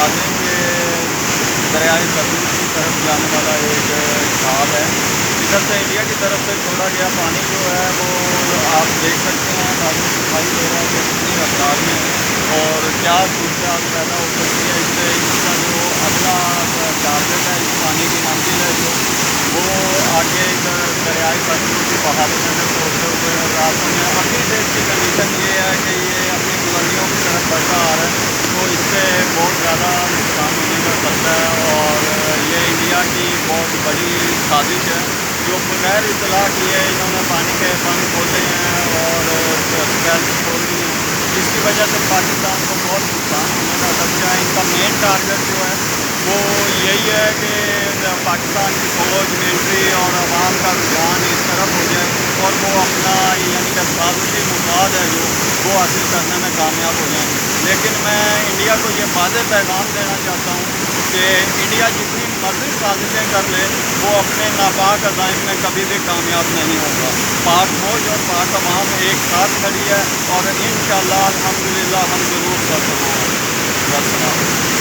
بتا دیں کہ دریائے سرخ کی طرف جانے والا ایک کھال ہے. ادھر سے انڈیا کی طرف سے چھوڑا گیا پانی جو ہے وہ آپ دیکھ سکتے ہیں، آپ کو دکھائی دے رہا ہے کہ کتنی رفتار میں اور کیا صورتحال پیدا ہو سکتی ہے. اس سے اس کا جو اگلا ٹارگیٹ ہے، اس پانی کی منزل ہے جو وہ آگے ادھر دریائے سرخ کی پہاڑوں میں سے ہوتے ہوتے راتوں میں ابھی سے اس کی کنڈیشن یہ ہے کہ یہ اپنی بلندیوں کی طرف بڑھتا آ رہا ہے، تو اس سے بہت زیادہ نقصان ہونے کا خطرہ ہے. اور یہ انڈیا کی بہت بڑی سازش ہے جو بغیر اطلاع کیے انہوں نے پانی کے بند کھولے ہیں اور اسپیلس کھول دی ہیں، جس کی وجہ سے پاکستان کو بہت نقصان ہونے کا خدشہ ہے. ان کا مین ٹارگیٹ جو ہے وہ یہی ہے کہ پاکستان کی فوج، ملٹری اور عوام کا رجحان اس طرف ہو جائے اور وہ اپنا یعنی کہ سازشی مفاد ہے جو وہ حاصل کرنے میں کامیاب ہو جائیں. لیکن میں انڈیا کو یہ واضح پیغام دینا چاہتا ہوں کہ انڈیا جتنی مرضی سازشیں کر لے وہ اپنے ناپاک عزائم میں کبھی بھی کامیاب نہیں ہوگا. پاک فوج اور پاک عوام ایک ساتھ کھڑی ہے اور انشاءاللہ الحمدللہ ہم ضرور فتح ہوں گے. والسلام.